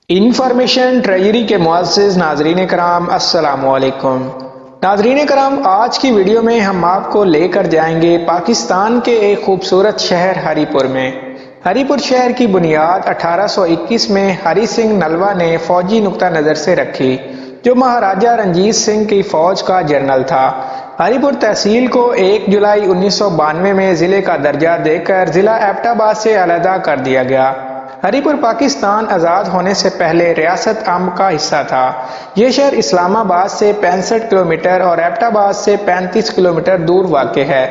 Information treasury کے معزز ناظرین کرام السلام علیکم۔ ناظرین کرام، آج کی ویڈیو میں ہم آپ کو لے کر جائیں گے پاکستان کے ایک خوبصورت شہر ہری پور میں۔ ہری پور شہر کی بنیاد 1821 میں ہری سنگھ نلوا نے فوجی نقطہ نظر سے رکھی، جو مہاراجہ رنجیت سنگھ کی فوج کا جنرل تھا۔ ہری پور تحصیل کو 1 جولائی 1992 میں ضلع کا درجہ دے کر ضلع ایبٹ آباد سے علیحدہ کر دیا گیا۔ ہری پور پاکستان آزاد ہونے سے پہلے ریاست امب کا حصہ تھا۔ یہ شہر اسلام آباد سے 65 کلومیٹر اور ایبٹ آباد سے 35 کلومیٹر دور واقع ہے۔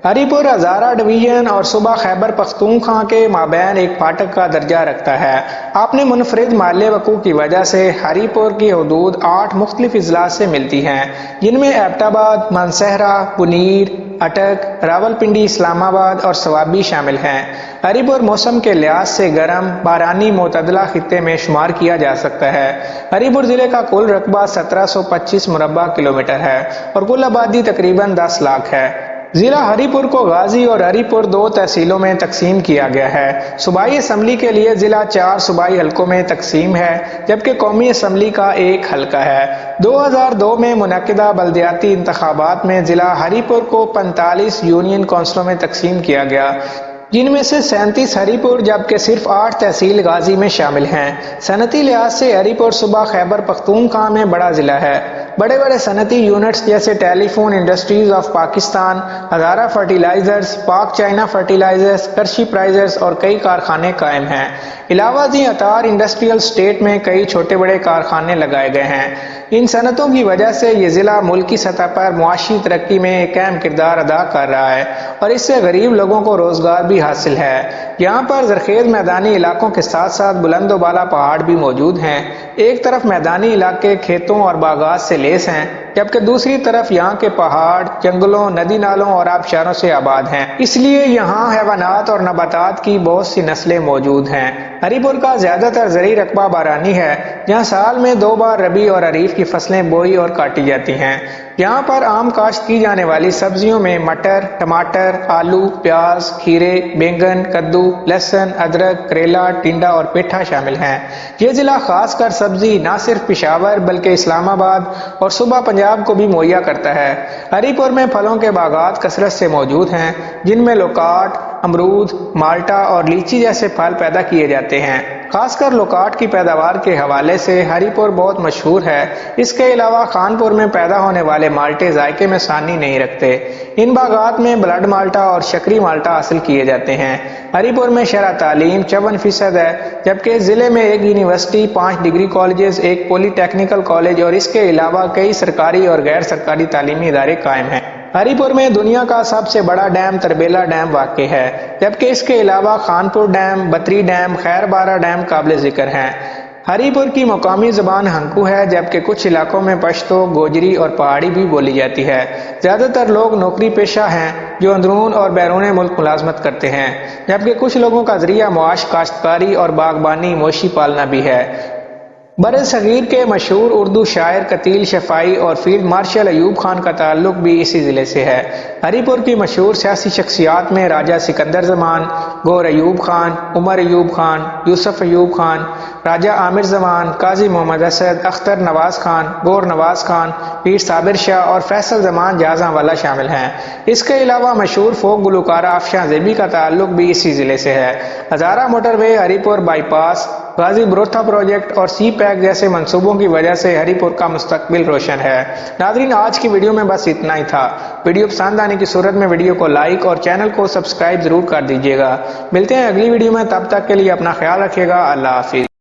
ہری پور ہزارہ ڈویژن اور صوبہ خیبر پختونخوا کے مابین ایک پھاٹک کا درجہ رکھتا ہے۔ اپنے منفرد محل وقوع کی وجہ سے ہری پور کی حدود 8 مختلف اضلاع سے ملتی ہیں، جن میں ایبٹ آباد، مانسہرہ، پنیر، اٹک، راولپنڈی، اسلام آباد اور صوابی شامل ہیں۔ ہری پور موسم کے لحاظ سے گرم، بارانی معتدلہ خطے میں شمار کیا جا سکتا ہے۔ ہری پور ضلع کا کل رقبہ 1725 مربع کلومیٹر ہے اور کل آبادی تقریباً 10 لاکھ ہے۔ ضلع ہری پور کو غازی اور ہری پور 2 تحصیلوں میں تقسیم کیا گیا ہے۔ صوبائی اسمبلی کے لیے ضلع 4 صوبائی حلقوں میں تقسیم ہے، جبکہ قومی اسمبلی کا 1 حلقہ ہے۔ 2002 میں منعقدہ بلدیاتی انتخابات میں ضلع ہری پور کو 45 یونین کونسلوں میں تقسیم کیا گیا، جن میں سے 37 ہری پور جبکہ صرف 8 تحصیل غازی میں شامل ہیں۔ صنعتی لحاظ سے ہری پور صوبہ خیبر پختونخوا میں بڑا ضلع ہے۔ بڑے بڑے صنعتی یونٹس جیسے telephone industries of Pakistan, Hazara fertilisers, Pak China fertilisers, کرشی پرائزرز اور کئی کارخانے قائم ہیں۔ علاوہ ازیں عطار انڈسٹریل اسٹیٹ میں کئی چھوٹے بڑے کارخانے لگائے گئے ہیں۔ ان صنعتوں کی وجہ سے یہ ضلع ملکی سطح پر معاشی ترقی میں ایک اہم کردار ادا کر رہا ہے اور اس سے غریب لوگوں کو روزگار بھی حاصل ہے۔ یہاں پر زرخیز میدانی علاقوں کے ساتھ ساتھ بلند و بالا پہاڑ بھی موجود ہیں۔ ایک طرف میدانی علاقے کھیتوں اور باغات سے لیس ہیں، جبکہ دوسری طرف یہاں کے پہاڑ، جنگلوں، ندی نالوں اور آبشاروں سے آباد ہیں۔ اس لیے یہاں حیوانات اور نباتات کی بہت سی نسلیں موجود ہیں۔ ہری پور کا زیادہ تر زرعی رقبہ بارانی ہے، جہاں سال میں 2 بار ربیع اور خریف کی فصلیں بوئی اور کاٹی جاتی ہیں۔ یہاں پر عام کاشت کی جانے والی سبزیوں میں مٹر، ٹماٹر، آلو، پیاز، کھیرے، بینگن، کدو، لہسن، ادرک، کریلا، ٹنڈا اور پیٹھا شامل ہیں۔ یہ ضلع خاص کر سبزی نہ صرف پشاور بلکہ اسلام آباد اور صوبہ پنجاب کو بھی مہیا کرتا ہے۔ ہری پور میں پھلوں کے باغات کثرت سے موجود ہیں، جن میں لوکاٹ، امرود، مالٹا اور لیچی جیسے پھل پیدا کیے جاتے ہیں۔ خاص کر لوکاٹ کی پیداوار کے حوالے سے ہری پور بہت مشہور ہے۔ اس کے علاوہ خانپور میں پیدا ہونے والے مالٹے ذائقے میں ثانی نہیں رکھتے۔ ان باغات میں بلڈ مالٹا اور شکری مالٹا حاصل کیے جاتے ہیں۔ ہری پور میں شرح تعلیم 54% ہے، جبکہ ضلع میں ایک یونیورسٹی، 5 ڈگری کالجز، ایک پولی ٹیکنیکل کالج اور اس کے علاوہ کئی سرکاری اور غیر سرکاری تعلیمی ادارے قائم ہیں۔ ہری پور میں دنیا کا سب سے بڑا ڈیم تربیلا ڈیم واقع ہے، جبکہ اس کے علاوہ خانپور ڈیم، بطری ڈیم، خیر بارہ ڈیم قابل ذکر ہیں۔ ہری پور کی مقامی زبان ہنکو ہے، جبکہ کچھ علاقوں میں پشتو، گوجری اور پہاڑی بھی بولی جاتی ہے۔ زیادہ تر لوگ نوکری پیشہ ہیں جو اندرون اور بیرون ملک ملازمت کرتے ہیں، جبکہ کچھ لوگوں کا ذریعہ معاش کاشتکاری اور باغبانی، مویشی پالنا بھی ہے۔ بر صغیر کے مشہور اردو شاعر قتیل شفاعی اور فیلڈ مارشل ایوب خان کا تعلق بھی اسی ضلع سے ہے۔ ہری پور کی مشہور سیاسی شخصیات میں راجہ سکندر زمان، گور ایوب خان، عمر ایوب خان، یوسف ایوب خان، راجہ عامر زمان، قاضی محمد اسد، اختر نواز خان، گور نواز خان، پیر صابر شاہ اور فیصل زمان جہاں والا شامل ہیں۔ اس کے علاوہ مشہور فوک گلوکارہ افشاں زیبی کا تعلق بھی اسی ضلع سے ہے۔ ہزارہ موٹر وے، ہری پور by pass, Ghazi Barotha project اور سی پیک جیسے منصوبوں کی وجہ سے ہری پور کا مستقبل روشن ہے۔ ناظرین، آج کی ویڈیو میں بس اتنا ہی تھا۔ ویڈیو پسند آنے کی صورت میں ویڈیو کو لائک اور چینل کو سبسکرائب ضرور کر دیجیے گا۔ ملتے ہیں اگلی ویڈیو میں، تب تک کے لیے اپنا خیال رکھیے گا۔ اللہ حافظ۔